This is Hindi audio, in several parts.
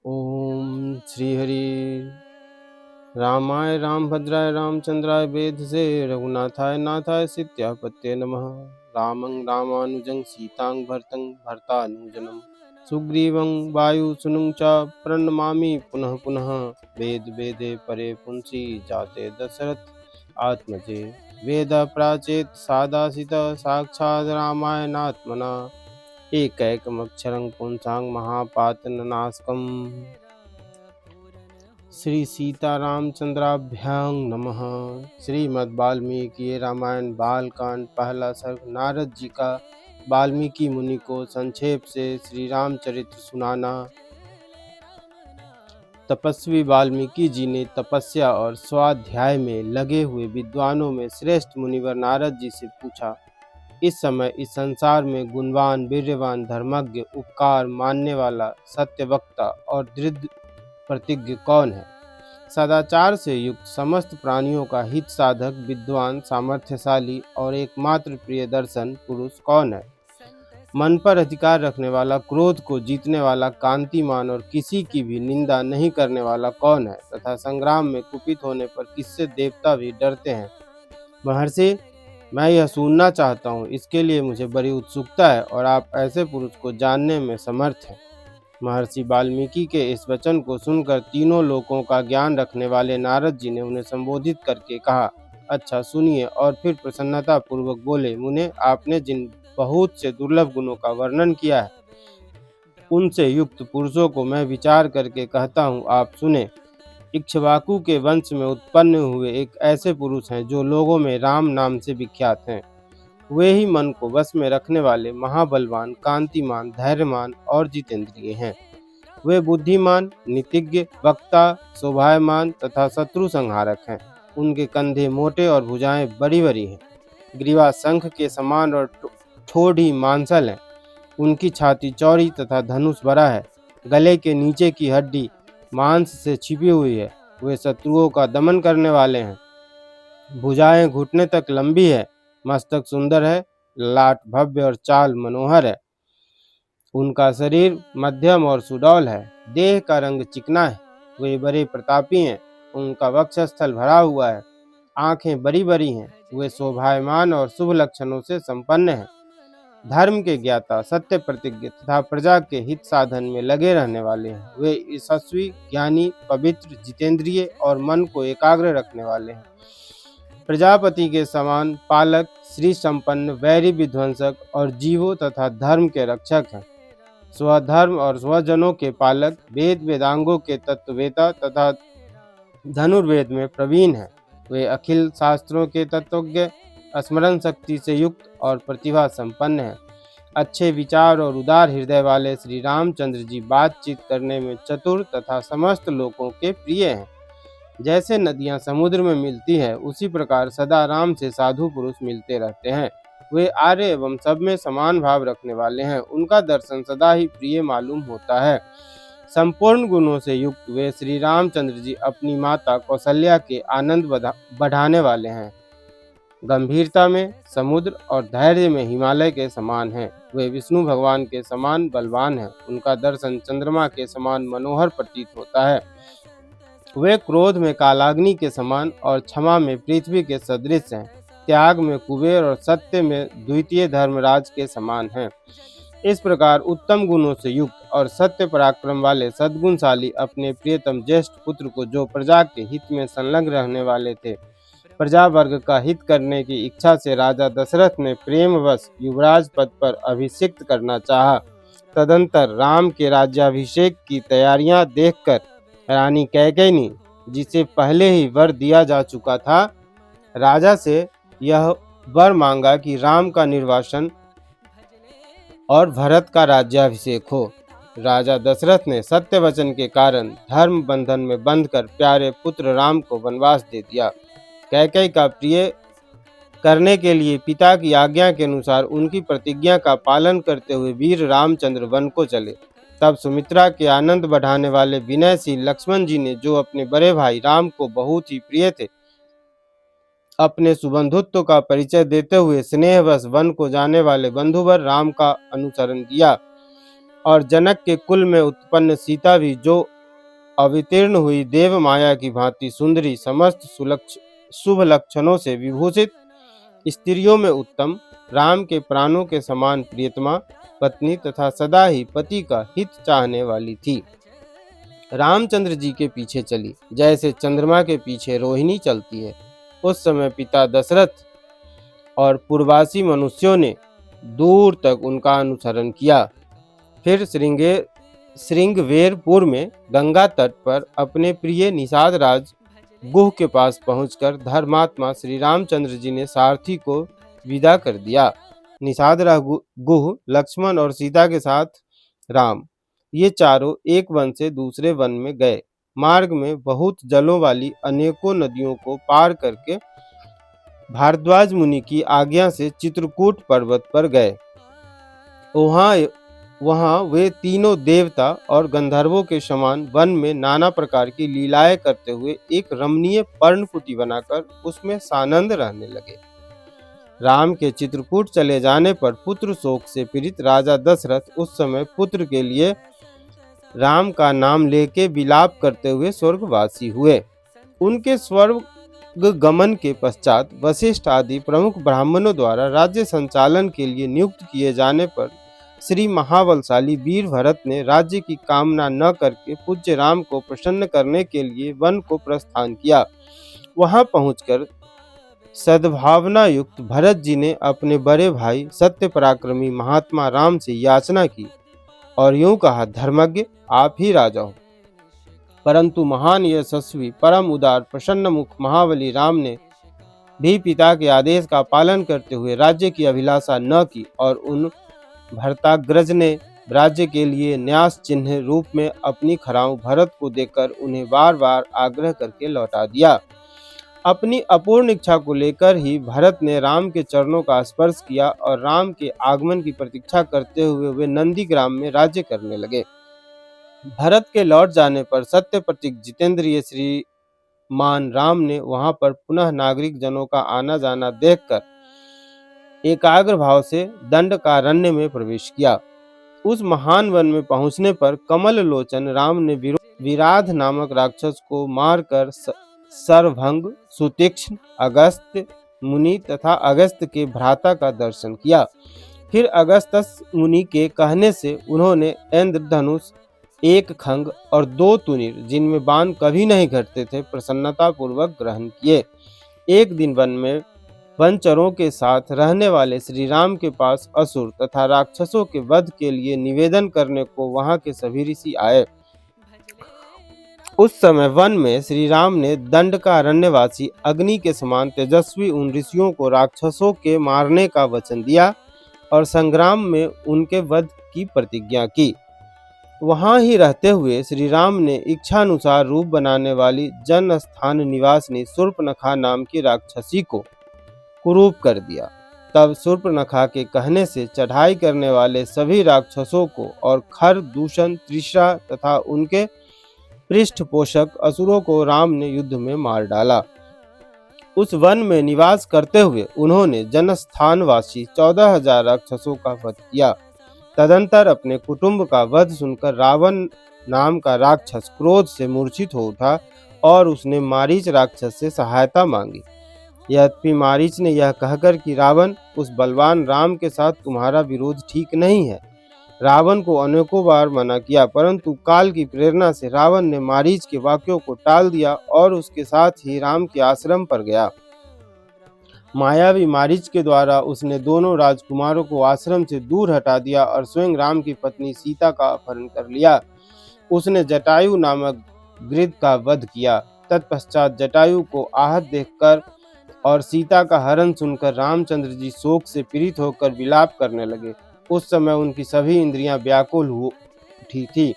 ओम श्री हरि रामाय रामभद्राय रामचंद्राय वेधसे रघुनाथाय नाथाय सीतापत्ये नमः। रामं रामानुजं सीतां भरतं भरतानुजनं सुग्रीवं वायुसुतं च प्रणमामि पुनः पुनः। वेद वेदे परे पुंसी जाते दशरथ आत्मजे। वेद प्राचेत सादासित साक्षात् रामायणात्मना एकैकमक्षरं पुंसां महापातननाशकम्। श्री सीतारामचंद्राभ्यां नमः। श्रीमद् वाल्मीकि रामायण बालकांड पहला सर्ग। नारद जी का वाल्मीकि मुनि को संक्षेप से श्री रामचरित्र सुनाना। तपस्वी वाल्मीकि जी ने तपस्या और स्वाध्याय में लगे हुए विद्वानों में श्रेष्ठ मुनिवर नारद जी से पूछा, इस समय इस संसार में गुणवान, वीर्यवान, धर्मज्ञ, उपकार मानने वाला, सत्यवक्ता और दृढ़ प्रतिज्ञ कौन है? सदाचार से युक्त समस्त प्राणियों का हित साधक, विद्वान, सामर्थ्यशाली और एकमात्र प्रिय दर्शन पुरुष कौन है? मन पर अधिकार रखने वाला, क्रोध को जीतने वाला, कांतिमान और किसी की भी निंदा नहीं करने वाला कौन है? तथा संग्राम में कुपित होने पर किससे देवता भी डरते हैं? महर्षि, मैं यह सुनना चाहता हूँ, इसके लिए मुझे बड़ी उत्सुकता है और आप ऐसे पुरुष को जानने में समर्थ हैं। महर्षि वाल्मीकि के इस वचन को सुनकर तीनों लोकों का ज्ञान रखने वाले नारद जी ने उन्हें संबोधित करके कहा, अच्छा सुनिए। और फिर प्रसन्नता पूर्वक बोले, मुने, आपने जिन बहुत से दुर्लभ गुणों का वर्णन किया है, उनसे युक्त पुरुषों को मैं विचार करके कहता हूँ, आप सुने। इक्ष्वाकु के वंश में उत्पन्न हुए एक ऐसे पुरुष हैं जो लोगों में राम नाम से विख्यात हैं। वे ही मन को वश में रखने वाले, महाबलवान, कांतिमान, धैर्यमान और जितेंद्रिय हैं। वे बुद्धिमान, नीतिज्ञ, वक्ता, शोभायमान तथा शत्रु संहारक हैं। उनके कंधे मोटे और भुजाएं बड़ी बड़ी हैं। ग्रीवा शंख के समान और ठोड़ी मांसल है। उनकी छाती चौड़ी तथा धनुष बड़ा है। गले के नीचे की हड्डी मांस से छिपी हुई है। वे शत्रुओं का दमन करने वाले हैं। भुजाएं घुटने तक लंबी है। मस्तक सुंदर है, लाट भव्य और चाल मनोहर है। उनका शरीर मध्यम और सुडौल है। देह का रंग चिकना है। वे बड़े प्रतापी हैं। उनका वक्षस्थल भरा हुआ है। आंखें बड़ी बड़ी हैं। वे शोभायमान और शुभ लक्षणों से संपन्न हैं। धर्म के ज्ञाता, सत्य प्रतिज्ञ तथा प्रजा के हित साधन में लगे रहने वाले हैं। वे यशस्वी, ज्ञानी, पवित्र, जितेंद्रिय और मन को एकाग्र रखने वाले हैं। प्रजापति के समान पालक, श्री संपन्न, वैरी विध्वंसक और जीवों तथा धर्म के रक्षक हैं। स्वधर्म और स्वजनों के पालक, वेद वेदांगों के तत्ववेता तथा धनुर्वेद में प्रवीण हैं। वे अखिल शास्त्रों के तत्वज्ञ, स्मरण शक्ति से युक्त और प्रतिभा संपन्न हैं। अच्छे विचार और उदार हृदय वाले श्री रामचंद्र जी बातचीत करने में चतुर तथा समस्त लोगों के प्रिय हैं। जैसे नदियां समुद्र में मिलती है, उसी प्रकार सदा राम से साधु पुरुष मिलते रहते हैं। वे आर्य एवं सब में समान भाव रखने वाले हैं। उनका दर्शन सदा ही प्रिय मालूम होता है। संपूर्ण गुणों से युक्त वे श्री रामचंद्र जी अपनी माता कौशल्या के आनंद बढ़ाने वाले हैं। गंभीरता में समुद्र और धैर्य में हिमालय के समान हैं। वे विष्णु भगवान के समान बलवान हैं। उनका दर्शन चंद्रमा के समान मनोहर प्रतीत होता है। वे क्रोध में कालाग्नि के समान और क्षमा में पृथ्वी के सदृश हैं। त्याग में कुबेर और सत्य में द्वितीय धर्मराज के समान हैं। इस प्रकार उत्तम गुणों से युक्त और सत्य पराक्रम वाले सद्गुणशाली अपने प्रियतम ज्येष्ठ पुत्र को, जो प्रजा के हित में संलग्न रहने वाले थे, प्रजा वर्ग का हित करने की इच्छा से राजा दशरथ ने प्रेमवश युवराज पद पर अभिषिक्त करना चाहा। तदंतर राम के राज्याभिषेक की तैयारियां देखकर रानी कैकेयी, जिसे पहले ही वर दिया जा चुका था, राजा से यह वर मांगा कि राम का निर्वासन और भरत का राज्याभिषेक हो। राजा दशरथ ने सत्य वचन के कारण धर्म बंधन में बंधकर प्यारे पुत्र राम को वनवास दे दिया। कैकेयी का प्रिय करने के लिए पिता की आज्ञा के अनुसार उनकी प्रतिज्ञा का पालन करते हुए वीर रामचंद्र वन को चले। तब सुमित्रा के आनंद बढ़ाने वाले विनयशील लक्ष्मण जी ने, जो अपने बड़े भाई राम को बहुत ही प्रिय थे, अपने सुबंधुत्व का परिचय देते हुए स्नेहवश वन को जाने वाले बंधुवर राम का अनुसरण किया और जनक के कुल में उत्पन्न सीता भी, जो अवतीर्ण हुई देव माया की भांति सुंदरी, समस्त शुभ लक्षणों से विभूषित, स्त्रियों में उत्तम, राम के प्राणों के समान प्रियतमा पत्नी तथा सदा ही पति का हित चाहने वाली थी। रामचंद्र जी के पीछे चली जैसे चंद्रमा के पीछे रोहिणी चलती है। उस समय पिता दशरथ और पूर्वासी मनुष्यों ने दूर तक उनका अनुसरण किया। फिर श्रृंगवेरपुर में गंगा तट पर अपने प्रिय निषाद राज गुह के पास पहुंचकर धर्मात्मा श्री रामचंद्र जी ने सारथी को विदा कर दिया। निषाद राज गुह लक्ष्मण और सीता के साथ राम, ये चारों एक वन से दूसरे वन में गए। मार्ग में बहुत जलों वाली अनेकों नदियों को पार करके भारद्वाज मुनि की आज्ञा से चित्रकूट पर्वत पर गए। वहां वे तीनों देवता और गंधर्वों के समान वन में नाना प्रकार की लीलाएं करते हुए एक रमणीय पर्णकुटी बनाकर उसमें सानंद रहने लगे। राम के चित्रकूट चले जाने पर पुत्र शोक से पीड़ित राजा दशरथ उस समय पुत्र के लिए राम का नाम लेके विलाप करते हुए स्वर्गवासी हुए। उनके स्वर्ग गमन के पश्चात वशिष्ठ आदि प्रमुख ब्राह्मणों द्वारा राज्य संचालन के लिए नियुक्त किए जाने पर श्री महाबलशाली वीर भरत ने राज्य की कामना न करके पूज्य राम को प्रसन्न करने के लिए वन को प्रस्थान किया। वहां पहुंचकर सद्भावना युक्त भरत जी ने अपने बड़े भाई सत्य पराक्रमी महात्मा राम से याचना की और यूं कहा, धर्मज्ञ आप ही राजा हो। परंतु महान यशस्वी परम उदार प्रसन्न मुख महाबली राम ने भी पिता के आदेश का पालन करते हुए राज्य की अभिलाषा न की और उन भरताग्रज ने राज्य के लिए न्यास चिन्ह रूप में अपनी खराऊ भरत को देकर उन्हें बार बार आग्रह करके लौटा दिया। अपनी अपूर्ण इच्छा को लेकर ही भरत ने राम के चरणों का स्पर्श किया और राम के आगमन की प्रतीक्षा करते हुए वे नंदीग्राम में राज्य करने लगे। भरत के लौट जाने पर सत्य प्रतीक जितेंद्रिय श्रीमान राम ने वहां पर पुनः नागरिक जनों का आना जाना देखकर एकाग्र भाव से दंडकारण्य में प्रवेश किया। उस महान वन में पहुंचने पर कमल लोचन राम ने विराध नामक राक्षस को मारकर सर्वभंग, सुतीक्ष्ण, अगस्त्य मुनि तथा अगस्त्य के भ्राता का दर्शन किया। फिर अगस्त्य मुनि के कहने से उन्होंने इंद्रधनुष, एक खंग और 2 तुनीर, जिनमें बाण कभी नहीं घटते थे, प्रसन्नता पूर्वक ग्रहण किए। एक दिन वन में वनचरों के साथ रहने वाले श्री राम के पास असुर तथा राक्षसों के वध के लिए निवेदन करने को वहां के सभी ऋषि आए। उस समय वन में श्री राम ने दंडकारण्यवासी अग्नि के समान तेजस्वी उन ऋषियों को राक्षसों के मारने का वचन दिया और संग्राम में उनके वध की प्रतिज्ञा की। वहां ही रहते हुए श्री राम ने इच्छानुसार रूप बनाने वाली जन स्थान निवासिनी शूर्पणखा नाम की राक्षसी को कुरूप कर दिया। तब शूर्पणखा के कहने से चढ़ाई करने वाले सभी राक्षसों को और खर, दूषण, तृष्णा तथा उनके पृष्ठपोषक असुरों को राम ने युद्ध में मार डाला। उस वन में निवास करते हुए उन्होंने जनस्थानवासी 14,000 राक्षसों का वध किया। तदंतर अपने कुटुंब का वध सुनकर रावण नाम का राक्षस क्रोध से मूर्छित हो उठा और उसने मारीच राक्षस से सहायता मांगी। यद्यपि मारीच ने यह कहकर कि रावण, उस बलवान राम के साथ तुम्हारा विरोध ठीक नहीं है, रावण को अनेकों बार मना किया, परंतु काल की प्रेरणा से रावण ने मारीच के वाक्यों को टाल दिया और उसके साथ ही राम के आश्रम पर गया। मायावी मारीच के द्वारा उसने दोनों राजकुमारों को आश्रम से दूर हटा दिया और स्वयं राम की पत्नी सीता का अपहरण कर लिया। उसने जटायु नामक गृध का वध किया। तत्पश्चात जटायु को आहत देखकर और सीता का हरण सुनकर रामचंद्र जी शोक से पीड़ित होकर विलाप करने लगे। उस समय उनकी सभी इंद्रियां व्याकुल हो उठी थी।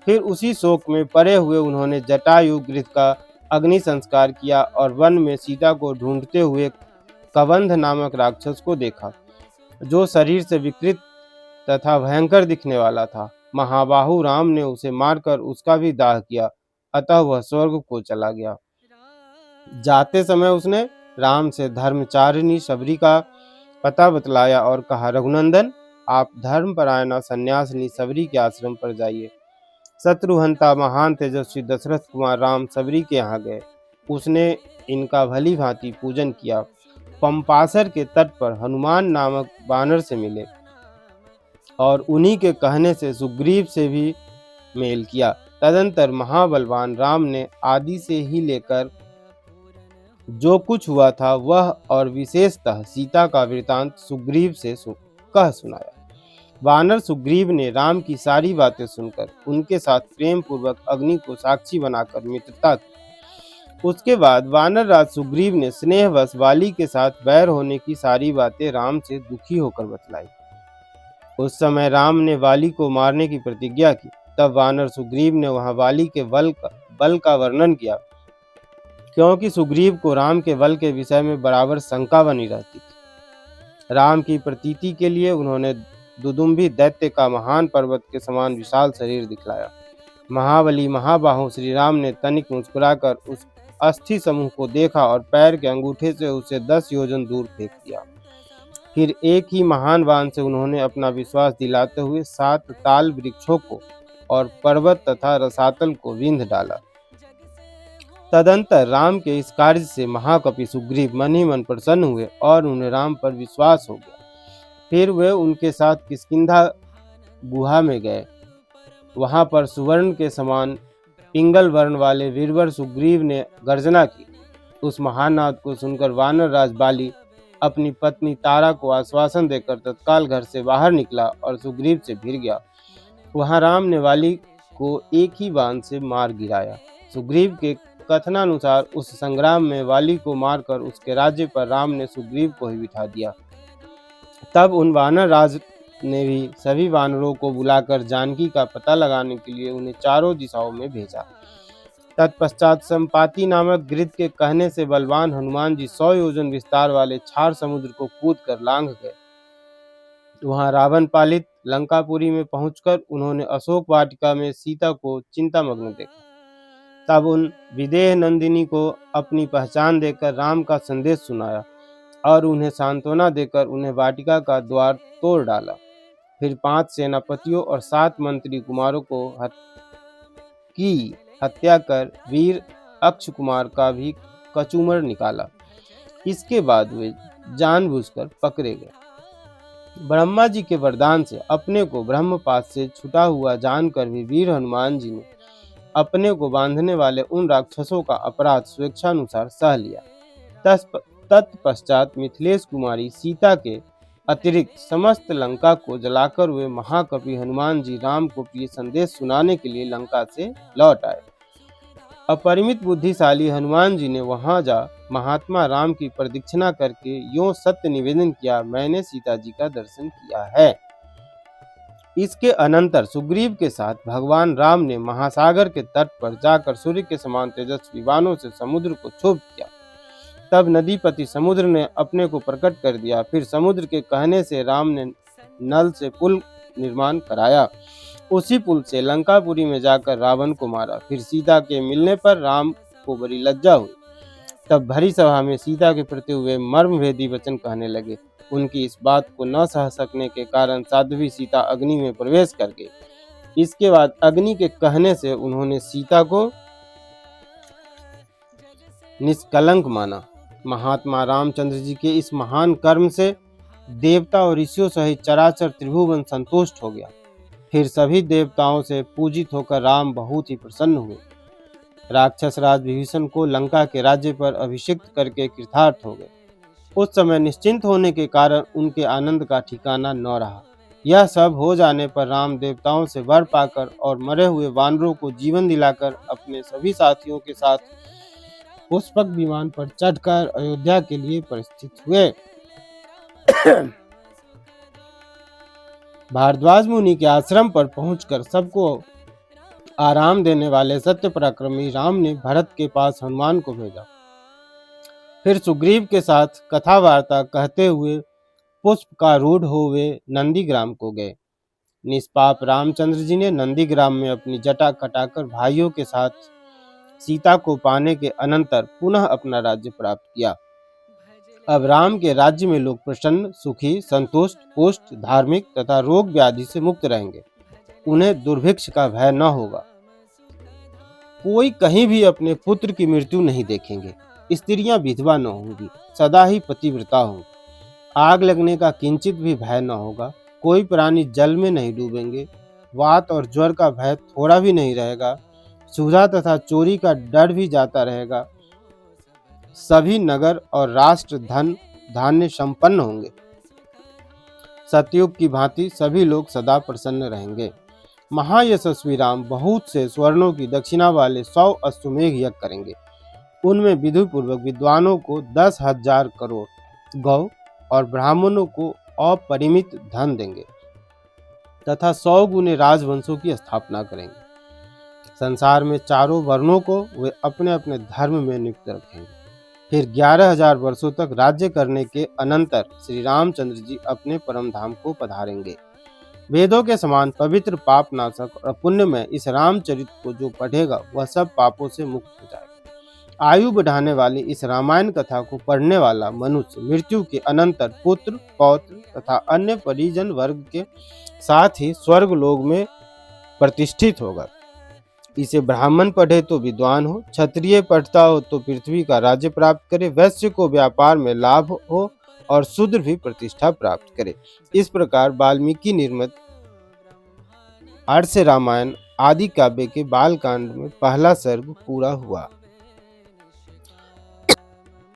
फिर उसी शोक में पड़े हुए उन्होंने जटायु गृध का अग्नि संस्कार किया और वन में सीता को ढूंढते हुए कबंध नामक राक्षस को देखा, जो शरीर से विकृत तथा भयंकर दिखने वाला था। महाबाहु राम ने उसे मारकर उसका भी दाह किया, अतः वह स्वर्ग को चला गया। जाते समय उसने राम से धर्मचारिणी शबरी का पता बतलाया और कहा, रघुनंदन, आप धर्मपरायणा सन्यासिनी शबरी के आश्रम पर जाइए। शत्रुहंता महान तेजस्वी दशरथ कुमार राम शबरी के यहाँ गए। उसने इनका भली भांति पूजन किया। पंपासर के तट पर हनुमान नामक वानर से मिले और उन्हीं के कहने से सुग्रीव से भी मेल किया। तदंतर महाबलवान राम ने आदि से ही लेकर जो कुछ हुआ था वह और विशेषतः सीता का वृतांत सुग्रीव से कह सुनाया। वानर सुग्रीव ने राम की सारी बातें सुनकर उनके साथ प्रेम पूर्वक अग्नि को साक्षी बनाकर मित्रता की। उसके बाद वानर राज सुग्रीव ने स्नेहवश वाली के साथ बैर होने की सारी बातें राम से दुखी होकर बतलाई। उस समय राम ने वाली को मारने की प्रतिज्ञा की। तब वानर सुग्रीव ने वहां वाली के बल का वर्णन किया, क्योंकि सुग्रीव को राम के बल के विषय में बराबर शंका बनी रहती थी। राम की प्रतीति के लिए उन्होंने दुदुम्बी दैत्य का महान पर्वत के समान विशाल शरीर दिखलाया। महाबली महाबाहु श्री राम ने तनिक मुस्कुराकर उस अस्थि समूह को देखा और पैर के अंगूठे से उसे 10 योजन दूर फेंक दिया। फिर एक ही महान बाण से उन्होंने अपना विश्वास दिलाते हुए 7 ताल वृक्षों को और पर्वत तथा रसातल को विंध डाला। तदंतर राम के इस कार्य से महाकपि सुग्रीव मन ही मन प्रसन्न हुए और उन्हें राम पर विश्वास हो गया। फिर वे उनके साथ किष्किंधा गुहा में गए। वहां पर सुवर्ण के समान पिंगल वर्ण वाले वीरवर सुग्रीव ने गर्जना की। उस महानाद को सुनकर वानर राज बाली अपनी पत्नी तारा को आश्वासन देकर तत्काल घर से बाहर निकला और सुग्रीव से भिड़ गया। वहां राम ने वाली को एक ही बाण से मार गिराया। सुग्रीव के कथनानुसार उस संग्राम में वाली को मारकर उसके राज्य पर राम ने सुग्रीव को ही बिठा दिया। तब उन वानर राज ने भी सभी वानरों को बुलाकर जानकी का पता लगाने के लिए उन्हें चारों दिशाओं में भेजा। तत्पश्चात संपाति नामक गृध के कहने से बलवान हनुमान जी 100 योजन विस्तार वाले छार समुद्र को कूद कर लांघ गए। वहां रावण पालित लंकापुरी में पहुंचकर उन्होंने अशोक वाटिका में सीता को चिंतामग्न देखा। तब उन विदेह नंदिनी को अपनी पहचान देकर राम का संदेश सुनाया और उन्हें सांत्वना देकर उन्हें वाटिका का द्वार तोड़ डाला। फिर 5 सेनापतियों और 7 मंत्री कुमारों को हत्या कर वीर अक्ष कुमार का भी कचूमर निकाला। इसके बाद वे जानबूझकर पकड़े गए। ब्रह्मा जी के वरदान से अपने को ब्रह्मपात से छुटा हुआ जानकर भी वीर हनुमान जी ने अपने को बांधने वाले उन राक्षसों का अपराध स्वेच्छानुसार सह लिया। तत्पश्चात मिथिलेश कुमारी सीता के अतिरिक्त समस्त लंका को जलाकर वे महाकवि हनुमान जी राम को प्रिय संदेश सुनाने के लिए लंका से लौट आए। अपरिमित बुद्धिशाली हनुमान जी ने वहां जा महात्मा राम की प्रदक्षिणा करके यों सत्य निवेदन किया, मैंने सीता जी का दर्शन किया है। इसके अनंतर सुग्रीव के साथ भगवान राम ने महासागर के तट पर जाकर सूर्य के समान तेजस्वी बाणों से समुद्र को क्षोभ किया। तब नदीपति समुद्र ने अपने को प्रकट कर दिया। फिर समुद्र के कहने से राम ने नल से पुल निर्माण कराया। उसी पुल से लंकापुरी में जाकर रावण को मारा। फिर सीता के मिलने पर राम को बड़ी लज्जा हुई। तब भरी सभा में सीता के प्रति हुए मर्मभेदी वचन कहने लगे। उनकी इस बात को न सह सकने के कारण साध्वी सीता अग्नि में प्रवेश कर गई। इसके बाद अग्नि के कहने से उन्होंने सीता को निष्कलंक माना। महात्मा रामचंद्र जी के इस महान कर्म से देवता और ऋषियों सहित चराचर त्रिभुवन संतुष्ट हो गया। फिर सभी देवताओं से पूजित होकर राम बहुत ही प्रसन्न हुए। राक्षस राज विभीषण को लंका के राज्य पर अभिषिक्त करके कृतार्थ हो गए। उस समय निश्चिंत होने के कारण उनके आनंद का ठिकाना न रहा। यह सब हो जाने पर राम देवताओं से वर पाकर और मरे हुए वानरों को जीवन दिलाकर अपने सभी साथियों के साथ पुष्पक विमान पर चढ़कर अयोध्या के लिए प्रस्थित हुए। भारद्वाज मुनि के आश्रम पर पहुंचकर सबको आराम देने वाले सत्य पराक्रमी राम ने भरत के पास हनुमान को भेजा। फिर सुग्रीव के साथ कथा वार्ता कहते हुए पुष्प का रूढ़ हो वे नंदीग्राम को गए। निष्पाप रामचंद्र जी ने नंदीग्राम में अपनी जटा कटाकर भाइयों के साथ सीता को पाने के अनंतर पुनः अपना राज्य प्राप्त किया। अब राम के राज्य में लोग प्रसन्न, सुखी, संतुष्ट, पुष्ट, धार्मिक तथा रोग व्याधि से मुक्त रहेंगे। उन्हें दुर्भिक्ष का भय न होगा। कोई कहीं भी अपने पुत्र की मृत्यु नहीं देखेंगे। स्त्रियां विधवा न होंगी, सदा ही पतिव्रता होंगी। आग लगने का किंचित भी भय न होगा। कोई प्राणी जल में नहीं डूबेंगे। वात और ज्वर का भय थोड़ा भी नहीं रहेगा। क्षुधा तथा चोरी का डर भी जाता रहेगा। सभी नगर और राष्ट्र धन धान्य संपन्न होंगे। सतयुग की भांति सभी लोग सदा प्रसन्न रहेंगे। महायशस्वी राम बहुत से स्वर्णों की दक्षिणा वाले 100 अश्वमेघ यज्ञ करेंगे। उनमें विधि पूर्वक विद्वानों को 10,000 करोड़ गौ और ब्राह्मणों को अपरिमित धन देंगे तथा 100 गुने राजवंशों की स्थापना करेंगे। संसार में चारों वर्णों को वे अपने अपने धर्म में नियुक्त रखेंगे। फिर 11,000 वर्षों तक राज्य करने के अनंतर श्री रामचंद्र जी अपने परम धाम को पधारेंगे। वेदों के समान पवित्र, पाप नाशक और पुण्यमय इस रामचरित को जो पढ़ेगा वह सब पापों से मुक्त हो जाएगा। आयु बढ़ाने वाली इस रामायण कथा को पढ़ने वाला मनुष्य मृत्यु के अनंतर पुत्र, पौत्र तथा अन्य परिजन वर्ग के साथ ही स्वर्ग लोक में प्रतिष्ठित होगा। इसे ब्राह्मण पढ़े तो विद्वान हो, क्षत्रिय पढ़ता हो तो पृथ्वी का राज्य प्राप्त करे, वैश्य को व्यापार में लाभ हो और शूद्र भी प्रतिष्ठा प्राप्त करे। इस प्रकार वाल्मीकि निर्मित आर्ष रामायण आदि काव्य के बालकांड में पहला सर्ग पूरा हुआ।